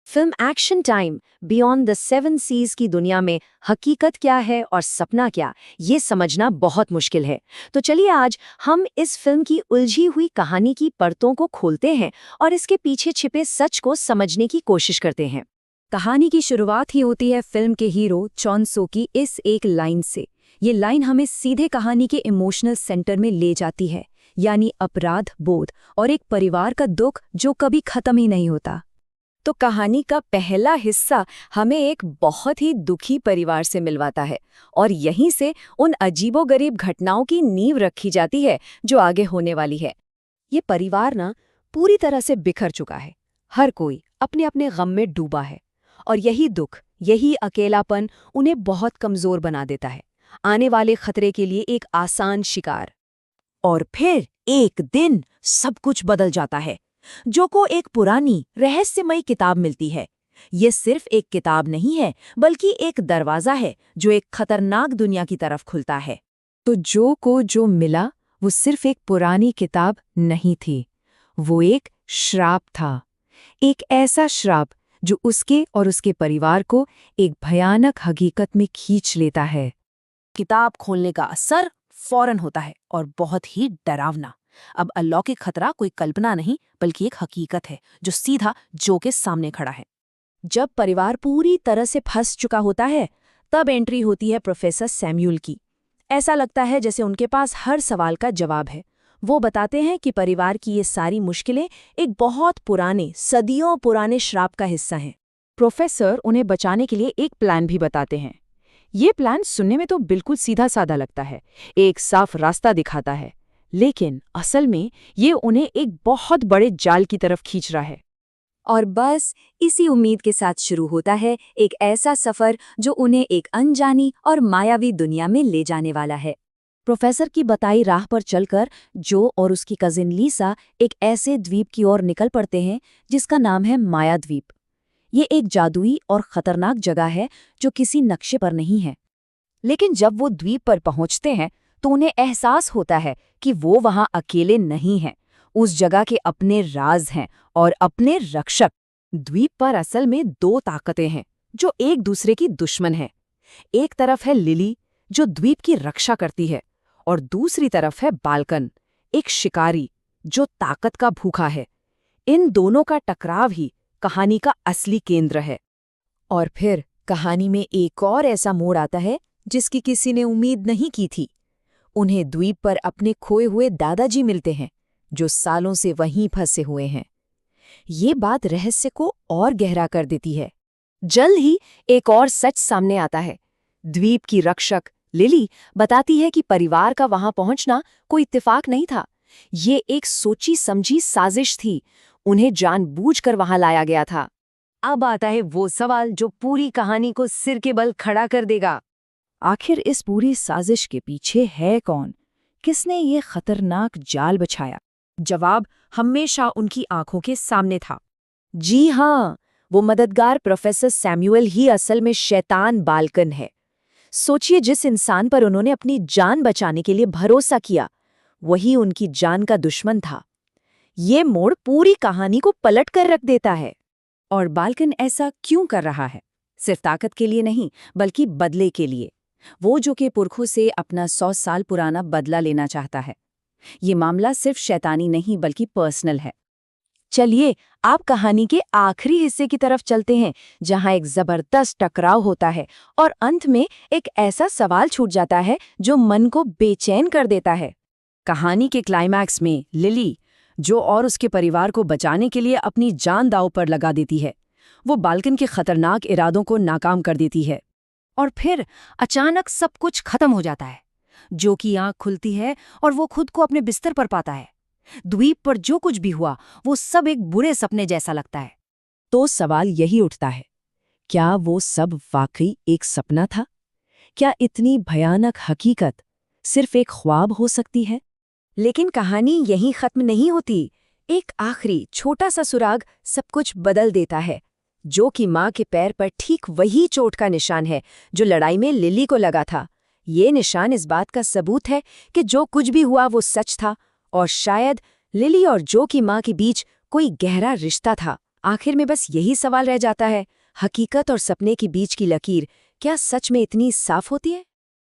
Film action time beyond the seven seas की दुनिया में हकीकत क्या है और सपना क्या, ये समझना बहुत मुश्किल है। तो चलिए आज हम इस फिल्म की उलझी हुई कहानी की परतों को खोलते हैं और इसके पीछे छिपे सच को समझने की कोशिश करते हैं। कहानी की शुरुआत ही होती है फिल्म के हीरो चॉन सो की इस एक लाइन से। ये लाइन हमें सीधे कहानी के इमोशनल सेंटर में ले जाती है, यानी अपराध बोध और एक परिवार का दुख जो कभी खत्म ही नहीं होता। तो कहानी का पहला हिस्सा हमें एक बहुत ही दुखी परिवार से मिलवाता है और यहीं से उन अजीबोगरीब घटनाओं की नींव रखी जाती है जो आगे होने वाली है। ये परिवार ना पूरी तरह से बिखर चुका है, हर कोई अपने अपने गम में डूबा है और यही दुख, यही अकेलापन उन्हें बहुत कमजोर बना देता है, आने वाले खतरे के लिए एक आसान शिकार। और फिर एक दिन सब कुछ बदल जाता है। जो को एक पुरानी रहस्यमयी किताब मिलती है। ये सिर्फ एक किताब नहीं है, बल्कि एक दरवाजा है जो एक खतरनाक दुनिया की तरफ खुलता है। तो जो को जो मिला वो सिर्फ एक पुरानी किताब नहीं थी, वो एक श्राप था। एक ऐसा श्राप जो उसके और उसके परिवार को एक भयानक हकीकत में खींच लेता है। किताब खोलने का असर फौरन होता है और बहुत ही डरावना। अब अलौकिक खतरा कोई कल्पना नहीं, बल्कि एक हकीकत है जो सीधा जो के सामने खड़ा है। जब परिवार पूरी तरह से फंस चुका होता है, तब एंट्री होती है प्रोफेसर सैमुअल की। ऐसा लगता है जैसे उनके पास हर सवाल का जवाब है। वो बताते हैं कि परिवार की ये सारी मुश्किलें एक बहुत पुराने, सदियों पुराने श्राप का हिस्सा हैं। प्रोफेसर उन्हें बचाने के लिए एक प्लान भी बताते हैं। ये प्लान सुनने में तो बिल्कुल सीधा साधा लगता है, एक साफ रास्ता दिखाता है, लेकिन असल में ये उन्हें एक बहुत बड़े जाल की तरफ खींच रहा है। और बस इसी उम्मीद के साथ शुरू होता है एक ऐसा सफर जो उन्हें एक अनजानी और मायावी दुनिया में ले जाने वाला है। प्रोफेसर की बताई राह पर चलकर जो और उसकी कजिन लीसा एक ऐसे द्वीप की ओर निकल पड़ते हैं जिसका नाम है माया द्वीप। ये एक जादुई और खतरनाक जगह है जो किसी नक्शे पर नहीं है। लेकिन जब वो द्वीप पर पहुंचते हैं तो उन्हें एहसास होता है कि वो वहां अकेले नहीं हैं। उस जगह के अपने राज हैं और अपने रक्षक। द्वीप पर असल में दो ताकतें हैं जो एक दूसरे की दुश्मन हैं। एक तरफ है लिली जो द्वीप की रक्षा करती है, और दूसरी तरफ है बाल्कन, एक शिकारी जो ताकत का भूखा है। इन दोनों का टकराव ही कहानी का असली केंद्र है। और फिर कहानी में एक और ऐसा मोड़ आता है जिसकी किसी ने उम्मीद नहीं की थी। उन्हें द्वीप पर अपने खोए हुए दादाजी मिलते हैं जो सालों से वहीं फंसे हुए हैं। ये बात रहस्य को और गहरा कर देती है। जल्द ही एक और सच सामने आता है। द्वीप की रक्षक लिली बताती है कि परिवार का वहां पहुंचना कोई इत्तेफाक नहीं था। ये एक सोची समझी साजिश थी। उन्हें जानबूझकर वहां लाया गया था। अब आता है वो सवाल जो पूरी कहानी को सिर के बल खड़ा कर देगा। आखिर इस पूरी साजिश के पीछे है कौन? किसने ये खतरनाक जाल बिछाया? जवाब हमेशा उनकी आंखों के सामने था। जी हाँ, वो मददगार प्रोफेसर सैमुअल ही असल में शैतान बाल्कन है। सोचिए, जिस इंसान पर उन्होंने अपनी जान बचाने के लिए भरोसा किया, वही उनकी जान का दुश्मन था। ये मोड़ पूरी कहानी को पलट कर रख देता है। और बाल्कन ऐसा क्यों कर रहा है? सिर्फ ताकत के लिए नहीं, बल्कि बदले के लिए। वो जो के पुरखों से अपना 100 साल पुराना बदला लेना चाहता है। ये मामला सिर्फ शैतानी नहीं, बल्कि पर्सनल है। चलिए आप कहानी के आखिरी हिस्से की तरफ चलते हैं, जहां एक जबरदस्त टकराव होता है और अंत में एक ऐसा सवाल छूट जाता है जो मन को बेचैन कर देता है। कहानी के क्लाइमैक्स में लिली जो और उसके परिवार को बचाने के लिए अपनी जान दांव पर लगा देती है। वो बाल्कन के खतरनाक इरादों को नाकाम कर देती है। और फिर अचानक सब कुछ खत्म हो जाता है। जो की आंख खुलती है और वो खुद को अपने बिस्तर पर पाता है। द्वीप पर जो कुछ भी हुआ वो सब एक बुरे सपने जैसा लगता है। तो सवाल यही उठता है, क्या वो सब वाकई एक सपना था? क्या इतनी भयानक हकीकत सिर्फ एक ख्वाब हो सकती है? लेकिन कहानी यहीं खत्म नहीं होती। एक आखिरी छोटा सा सुराग सब कुछ बदल देता है। जो की माँ के पैर पर ठीक वही चोट का निशान है जो लड़ाई में लिली को लगा था। ये निशान इस बात का सबूत है कि जो कुछ भी हुआ वो सच था, और शायद लिली और जो की माँ के बीच कोई गहरा रिश्ता था। आखिर में बस यही सवाल रह जाता है, हकीकत और सपने के बीच की लकीर क्या सच में इतनी साफ होती है?